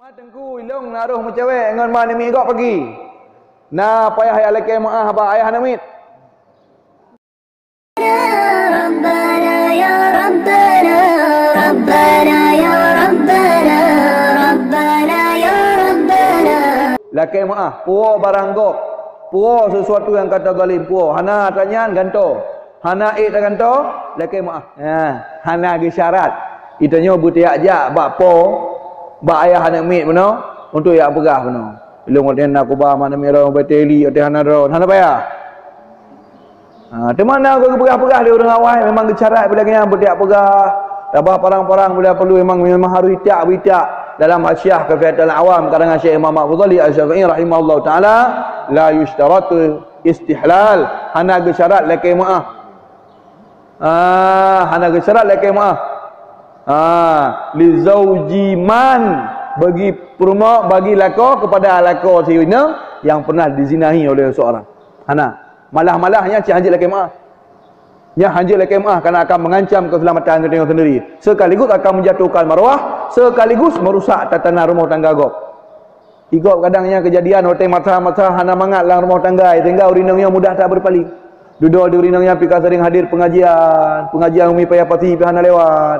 Ma tengku ilung naruh mu cewek ngan ma ni gok pergi. Nah payah ayah laki maah ba ayah namit. ربنا يا ربنا ربنا يا ربنا ربنا يا ربنا. Laki maah puo barang gok. Puo sesuatu yang kata zalim puo. Hana tanyan ganto. Hana ik ganto laki maah. Hana ge syarat. Itanya butiak jak bak po bak ayah anak mit beno untuk yak pegah beno. Ilung oten aku ba mana mira bateli oten hana ron. Hana payah. Di mana aku pegah-pegah dia orang awal memang kecarat bila kena bertiak pegah. Dabah parang-parang bila perlu memang harus itiak dalam hasiah kefiatan awam karangan Syekh Imam Al-Ghazali Asy-Syafi'i rahimahullah taala la yushtaratu istihlal hana gesyarat laki maah. Hana gesyarat laki maah. Li zauji man bagi perma bagi lako kepada lako sewina yang pernah dizinahi oleh seorang. Hana malah-malahnya cik hanjit laki maah. Nya hanjit laki maah kerana akan mengancam keselamatan dirinya sendiri. Sekaligus akan menjatuhkan maruah, sekaligus merusak tatanan rumah tangga gop. Igop kadangnya kejadian hotel mata-mata hana mangat lang rumah tangga sehingga urinangnya mudah tak berpaling. Duduk di urinangnya pika sering hadir pengajian umi payah pati pi hana lewat.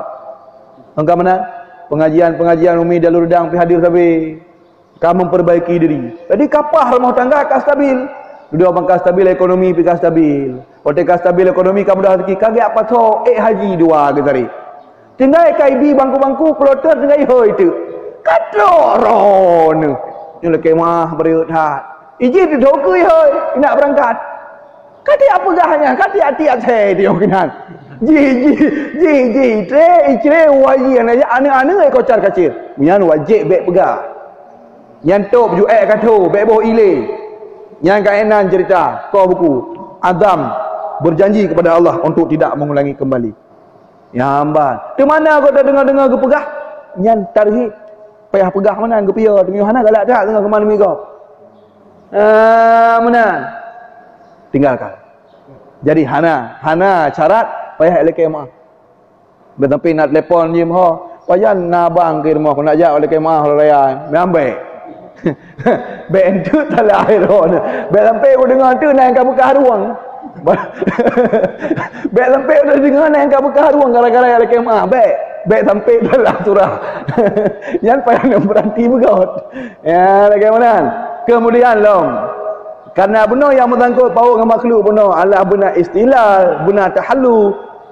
Engkau mana? Pengajian umi dalur redang pi hadir sabi. Kamu memperbaiki diri. Jadi kapah rumah tangga akan stabil. Duduk bangka stabil ekonomi pika stabil. Hotel stabil ekonomi kamu dah rezeki kagak apa tho haji dua ke tadi. Tinggal KIB bangku-bangku kloter tinggal ho itu. Kadron. Ni lek mah beriut hat. Izin didokui hoi nak berangkat. Kati apa gahnya? Kati hati ate dia kinan. Ji tre waji ane kocar kacir. Nyan wajib bek pegah. Nyan top ju kato bek boh ile. Yang kainan cerita kau buku Adam berjanji kepada Allah untuk tidak mengulangi kembali. Ya hamba, di mana kau dah dengar ke pegah? Nyan tarhib payah pegah mana ke pia demi hana galak dak dengar ke mana mi kau. Mana? Tinggalkan. Jadi hana syarat payah elok maah. Betampi nak telefon je moh. Payah na bang ke rumah aku nak jak oleh kemah raya. Ambil. Ben tu tak lahir on. Ben sampai aku dengar tu naik kamu ke haruang. Ben sampai aku dengar naik kamu ke haruang gara-gara ada kemah. Ben sampai dalam surah. Yang payah nak berhenti begot. Ya, bagaimana? Kemudian long. Karena benar yang menyangkut paut dengan makhluk benar adalah benar istilal, benar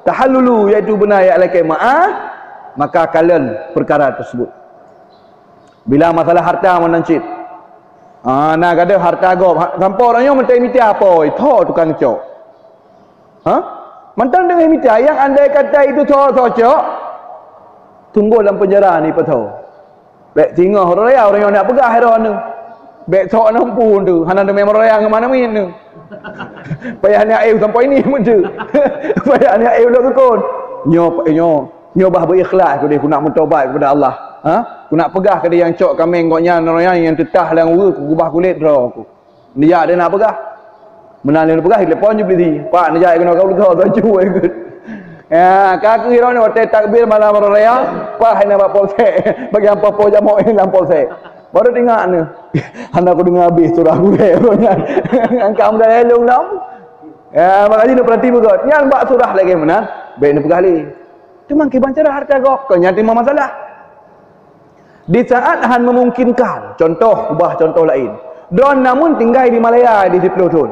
tahallulu iaitu benar yang alakai ma'ah, maka kalian perkara tersebut. Bila masalah harta menancit. Nak ada harta gop. Sampai orangnya minta apa? Itu tukang cok. Mentang dengan minta yang andai kata itu cok. Tunggu dalam penjara ni patau. Bek tinggal orang yang nak pegah heran tu. Bek cok nampun tu. Hana ada memang orang ke mana min tu. Payah ni air sampai ni pun tu. Payah ni air dah tukun. Nyo bah berikhlas aku dia nak mentobat kepada Allah. Aku nak pegah ke dia yang cok kambing koknya orang yang tetah lang uru aku ubah kulit draw aku. Dia nak pegah. Menang dia pegah telefon je beli. Pak dia kena kau lega baju ikut. Ya, kaki hiro ni hotel takbir malam raya. Pak hina bak polsek. Bagi apa po jamak ni dalam polsek. Baru dengar ni. Handa aku dengar habis surah aku dia. Angkat dah elong lam. Ya, makanya dia perhati begot. Yang bak surah lagi mana? Baik ni pegah li. Cuma kiban cara harta gok. Kau nyati masalah. Di saat Han memungkinkan, ubah contoh lain. Don namun tinggal di Malaya di Pelotun.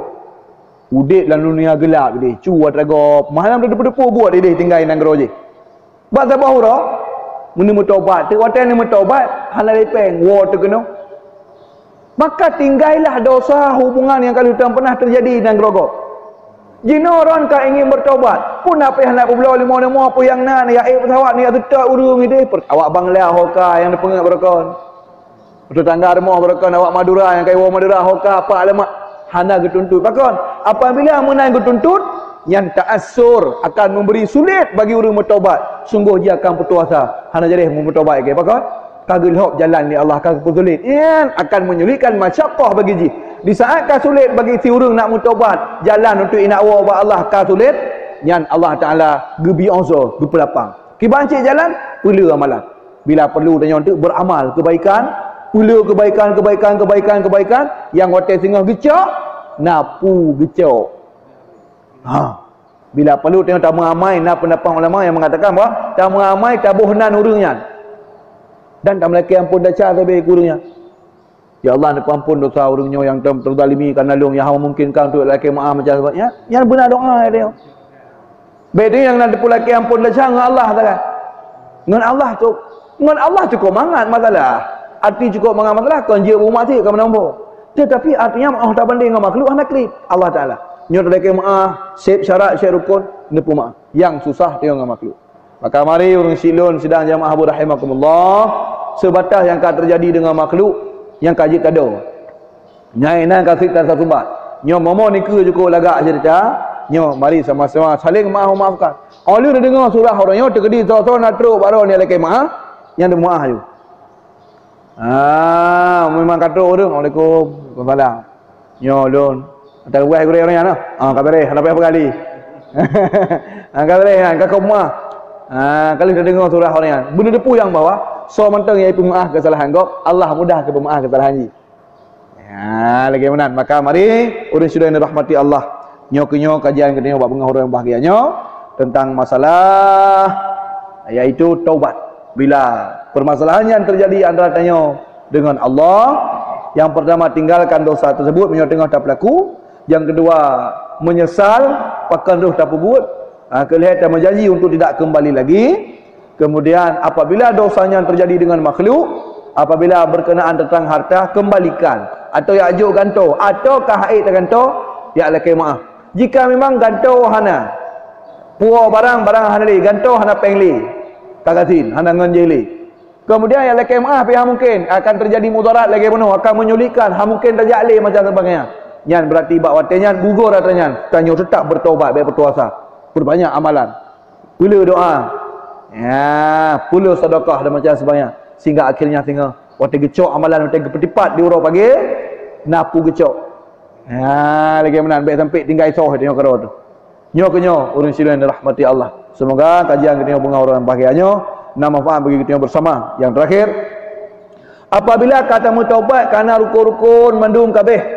Udik dalam dunia gelap dia. Cuat ragop. Malam depu-depu buat dia tinggal nang geroje. Bak tabah hura. Muni tobat. Tu hotel ni tobat, Han lepeng, wo tu kena. Maka tinggallah dosa hubungan yang kalau pernah terjadi nang gerogop. Jika orang tak ingin bertobat, pun apa yang nak berbelah lima apa yang nak ya pesawat ni tetap urung ni awak Bangla hoka yang dipengak berakon. Tetangga rumah berakon awak Madura yang kaya Madura hoka apa alamak hana getuntut. Pakon, apabila menang getuntut yang ta'assur akan memberi sulit bagi orang bertobat. Sungguh dia akan putus asa. Hana jadi bertobat ke pakon? Kagil hok jalan ni Allah kagil sulit. Yang akan menyulitkan masyaqqah bagi ji. Di saat kah sulit bagi si orang nak mutobat, jalan untuk inak wa Allah kah sulit, nyan Allah Taala gebi onzo, gepi lapang. Ki bancik jalan, perlu amalan. Bila perlu tanya untuk beramal kebaikan, Pula kebaikan yang hotel singgah gecok, napu gecok. Bila perlu tengok tamu ramai, nak pendapat ulama yang mengatakan bahawa tamu ramai tabuh nan urungnya. Dan tak melaki ampun daca lebih kurungnya. Ya Allah, nak ampun dosa urungnya yang terzalimi kerana long yang hawa mungkinkan untuk laki maaf macam sebabnya. Yang benar doa dia. Baik dia yang nak laki ampun daca dengan Allah takkan. Dengan Allah tu, dengan Allah cukup mangat masalah. Arti cukup mangat masalah kau je rumah tu kau menambah. Tetapi artinya maaf tak banding dengan makhluk anak klip Allah Taala. Nyo laki maaf, sep syarat syarat rukun, nepu maaf. Yang susah tengok dengan makhluk. Maka mari urang silun sedang jamaah rahimakumullah, sebatas yang akan terjadi dengan makhluk yang kaji tak ada. Nyai nan kasih tak sumbat. Nyo momo ni ke cukup lagak cerita. Nyo mari sama-sama saling maafkan. Oleh dah dengar surah orang nyo terkedi so nak teruk baru ni lagi maaf yang dia maaf tu. Memang kata orang Assalamualaikum Waalaikumsalam. Nyo lon. Tak buat gurau orang nah. Khabar ada apa kali. Khabar kan kau maaf. Kalau dah dengar surah orang yang benda depu yang bawa so mentang ia pemaaf kesalahan kau, Allah mudah ke pemaaf kesalahan ni. Lagi menan. Maka mari urang sudah rahmati Allah. Nyo kajian kita buat pengahuran yang bahagianya tentang masalah iaitu taubat. Bila permasalahan yang terjadi antara tanya dengan Allah, yang pertama tinggalkan dosa tersebut menyo tengah tak berlaku. Yang kedua menyesal pakan roh tak buat. Kelihatan berjanji untuk tidak kembali lagi. Kemudian apabila dosanya terjadi dengan makhluk, apabila berkenaan tentang harta, kembalikan. Atau ya ajuk ganto, atau kahait ganto, ya lakai maaf. Jika memang ganto hana puo barang hana li, ganto hana pengli, kagasin hana nganjeli. Kemudian ya lakai maaf yang mungkin akan terjadi mudarat lagi penuh, akan menyulitkan, mungkin terjadi macam sebagainya. Yang berarti bakwatnya gugur katanya, tanya tetap bertobat, baik berpuasa, berbanyak amalan, pula doa, pula sedekah dan macam sebagainya, sehingga akhirnya sehingga waktu gecok amalan waktu kepetipat di urau pagi, napu gecok. Lagi menan baik sampai tinggal isoh tengok karo tu. Nyo urang silaian rahmati Allah. Semoga kajian kita bunga orang bahagianya nama manfaat bagi kita bersama. Yang terakhir, apabila kata taubat karena rukun-rukun mendung kabeh.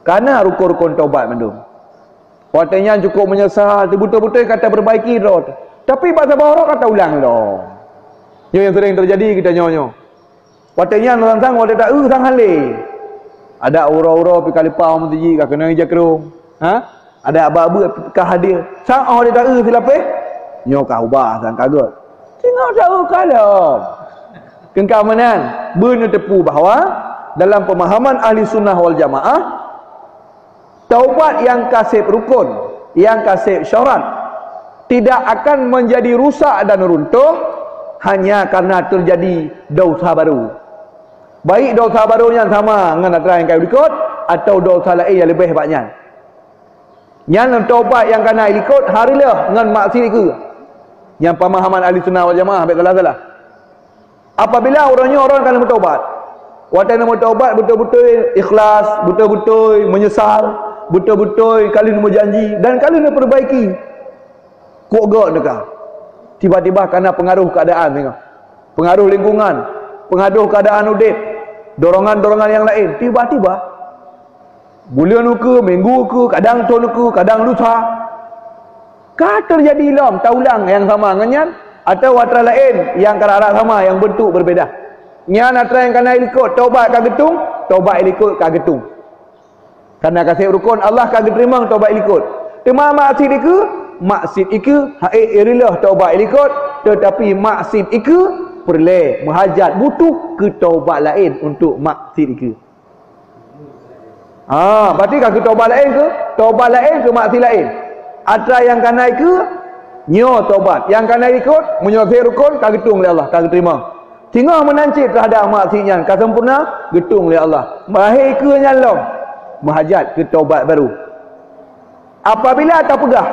Karena rukun-rukun taubat mendung. Waktunya cukup menyesal, betul-betul kata perbaiki dah. Tapi bahasa bahawa kata ulang dah. Yang sering terjadi kita nyo. Waktunya sang waktu tak sang hale. Ada ura-ura pi kalipau mentiji ka kena ija kerung. Ada aba-aba ka hadir. Sang dia tak silapeh. Nyo ka ubah sang kagot. Tengok tak kalau. Kengkau menan benar tepu bahawa dalam pemahaman ahli sunnah wal jamaah, taubat yang kasih rukun, yang kasih syarat tidak akan menjadi rusak dan runtuh hanya karena terjadi dosa baru. Baik dosa baru yang sama dengan antara yang kau ikut atau dosa lain yang lebih banyak. Yang taubat yang kena ikut harilah dengan maksiat ke. Yang pemahaman ahli sunnah wal jamaah salah. Apabila orang kena bertaubat, waktu nak bertaubat betul-betul ikhlas, betul-betul menyesal, betul-betul kali nak janji dan kali nak perbaiki. Kok gak dekat. Tiba-tiba kerana pengaruh keadaan tengok. Pengaruh lingkungan, pengaruh keadaan udip, dorongan-dorongan yang lain, tiba-tiba bulan ke, minggu ke, kadang tahun ke, kadang lusa. Kah terjadi lam taulang yang sama dengan atau watra lain yang kerana sama yang bentuk berbeza. Nyan atra yang kena ikut taubat ka getung, taubat ikut ka getung. Karena kasih rukun Allah ka terima taubat ikut. Tema maksud iku, maksud iku haik irilah taubat ikut, tetapi maksud iku perlu menghajat butuh ke taubat lain untuk maksud iku. Berarti ka taubat lain ke? Taubat lain ke maksud lain. Atra yang kena iku nyo taubat, yang kena ikut menyelesaikan rukun ka getung oleh Allah, ka terima. Tinggal menancip terhadap maksiatnya, ka sempurna getung oleh Allah. Mahir ke nyalom menghajat ke taubat baru. Apabila tak pegah,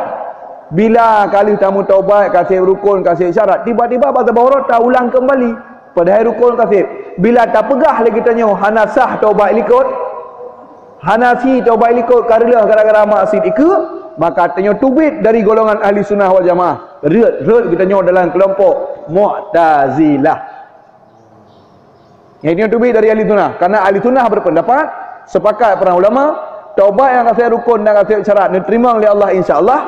bila kali tamu taubat kasih rukun, kasih syarat, tiba-tiba bahasa bahawa tak ulang kembali padahal rukun kasih. Bila tak pegah lagi tanya hana sah taubat ikut, hana si taubat ikut karena gara-gara maksiat ikut, maka tanya tubit dari golongan ahli sunnah wal jamaah. Red kita nyo dalam kelompok Mu'tazilah. Yang ini tubik dari ahli sunnah. Karena ahli sunnah berpendapat, sepakat para ulama, taubat yang kata rukun dan kata syarat diterima oleh Allah insya-Allah,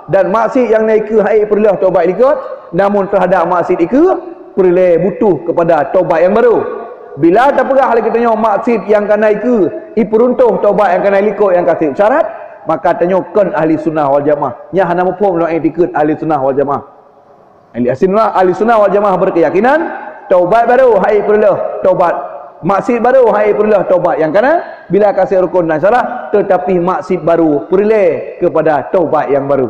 dan maksud yang naik ke hai perlulah taubat ikut, namun terhadap maksud itu perlu butuh kepada taubat yang baru. Bila tak perah hal kita tanya maksud yang kena itu peruntuh taubat yang kena ikut yang kata syarat, maka tanyakan ahli sunnah wal jamaah. Nya hana mafhum nak ikut ahli sunnah wal jamaah. Ahli sunnah wal jamaah berkeyakinan taubat baru hai perlu taubat, maksud baru hai perlu taubat yang kena bila kasih rukun dan syarat, tetapi maksud baru perlu kepada taubat yang baru.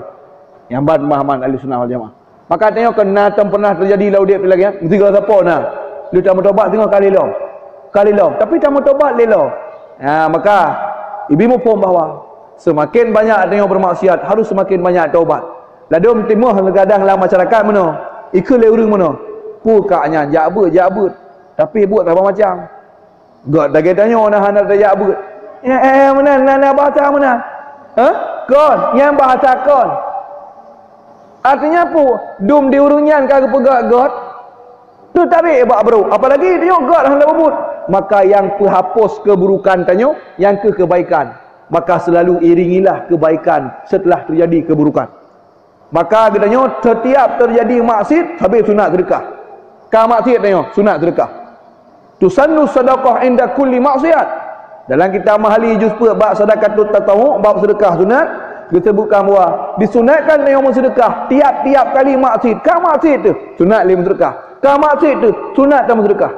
Yang pemahaman ahli sunnah wal jamaah. Maka tanyakan nak pernah terjadi laudit lagi ya. Tiga siapa nak dia tak mau taubat tengok kali lo. Tapi tak mau taubat lelo. Maka ibu mufhum bahawa semakin banyak tengok bermaksiat harus semakin banyak taubat. Ladum timuh kadang dalam masyarakat mana? Ikut le urang mana? Pukaknya jabut. Tapi buat apa macam? God dah tanya nak ada jabut. Mana bahasa mana? Kon, yang bahasa kon. Artinya apa? Dum diurunyan kagak pegak God. Tu tarik buat bro. Apalagi dia God hendak berbut. Maka yang terhapus keburukan tanya, yang kebaikan. Maka selalu iringilah kebaikan setelah terjadi keburukan. Maka kita tanya, setiap terjadi maksiat habis sunat sedekah. Ka maksiat tanya, sunat sedekah. Tusannu sadaqah inda kulli maksiat. Dalam kitab Mahali juz 4 bab sedekatut tatawu, bab sedekah sunat, disebutkan bahawa disunatkan tanya sedekah tiap-tiap kali maksiat. Ka maksiat tu sunat 5 sedekah. Ka maksiat tu sunat dan sedekah.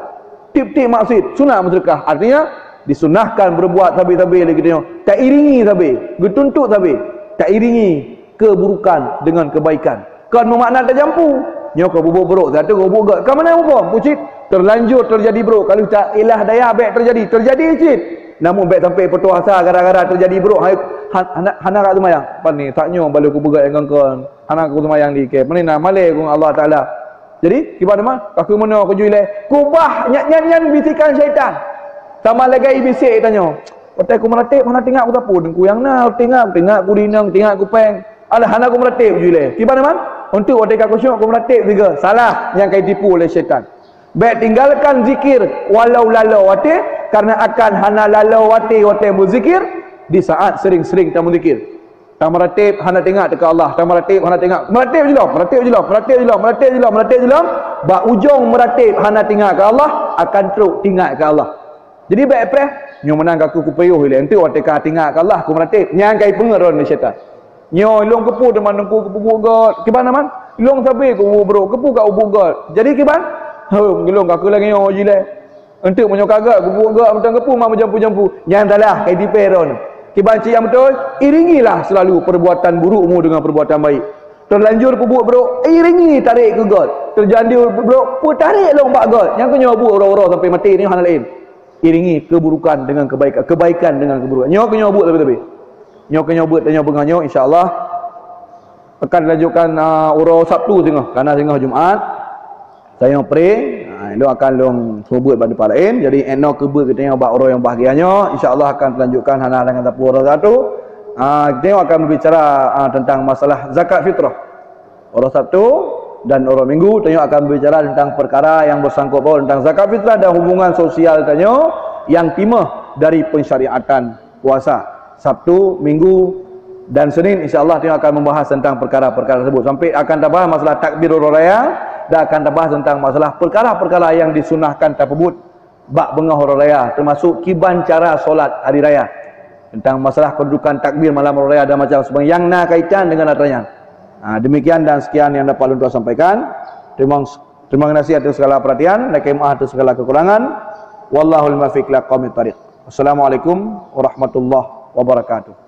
Tip-tip maksiat sunat sedekah. Artinya disunahkan berbuat tabi-tabi lagi tengok. Tak iringi tabi, getuntut tabi. Tak iringi keburukan dengan kebaikan. Kan bermakna tak jampu. Nyo kau bubuk buruk satu kau bubuk. Ka mana apa? Pucit terlanjur terjadi buruk. Kalau tak ilah daya baik terjadi cit. Namun baik sampai petuasa gara-gara terjadi buruk. Hana kat semayang. Apa ni? Taknya balik aku begat yang kongkon. Hana aku semayang di ke. Mana nak malai kong Allah Taala. Jadi gimana mah? Kaku mana aku jual kubah nyan bisikan syaitan. Sama lagi bisik tanya. Patai aku meratip mana tengok aku tapu dengku yang na tengok aku dinang tengok aku peng. Alah hana aku meratip jual. Gimana man? Untuk watai aku syuk aku meratip juga. Salah yang kai tipu oleh syaitan. Baik tinggalkan zikir walau lalau watai karena akan hana lalau watai berzikir di saat sering-sering tamu zikir. Tak meratip hana tengok dekat Allah, tak meratip hana tengok. Meratip je lah. Ba ujung meratip hana tengok ke Allah akan teruk tinggal ke Allah. Jadi baik preh nyo menang aku kupayuh ile enti wate ka tinggal ke Allah aku meratip nyang kai pengeron ni syaitan. Nyo long kepu deman nengku kepu god. Kiban man? Long sabe ku bro kepu ka ubu god. Jadi kiban? Gelong aku lagi nyo jile. Enti menyo kagak kepu god mentang kepu mah jampu-jampu. Nyang salah kai diperon. Kiban yang betul, iringilah selalu perbuatan burukmu dengan perbuatan baik. Terlanjur pebuk bro, iringi tarik ke God. Terjadi bro, tarik long bak God. Yang kena buat orang-orang sampai mati ni hal lain. Iringi keburukan dengan kebaikan dengan keburukan. Nyo kena buat tapi. Nyo kena buat tanya benganyo insya-Allah akan dilanjutkan urau Sabtu tengah. Karena tengah Jumaat saya pray dia akan long sebut pada tempat lain. Jadi eno kebut kita tengok orang yang bahagianya insya-Allah akan dilanjutkan hana dengan tapu orang satu. Kita akan berbicara tentang masalah zakat fitrah. Orang Sabtu dan orang Minggu tengok akan berbicara tentang perkara yang bersangkut paut tentang zakat fitrah dan hubungan sosial tengok yang timah dari pensyariatan puasa. Sabtu, Minggu dan Senin insya-Allah tengok akan membahas tentang perkara-perkara tersebut. Sampai akan tambah masalah takbirul raya dan akan tambah tentang masalah perkara-perkara yang disunahkan tersebut bak bengah hari raya, termasuk kiban cara solat hari raya, tentang masalah kedudukan takbir malam hari raya dan macam sebagainya yang nak kaitan dengan adanya. Demikian dan sekian yang dapat untuk sampaikan. Terima kasih atas segala perhatian dan maaf atas segala kekurangan. Wallahul muwaffiq ila aqwamit thariq. Wassalamualaikum warahmatullahi wabarakatuh.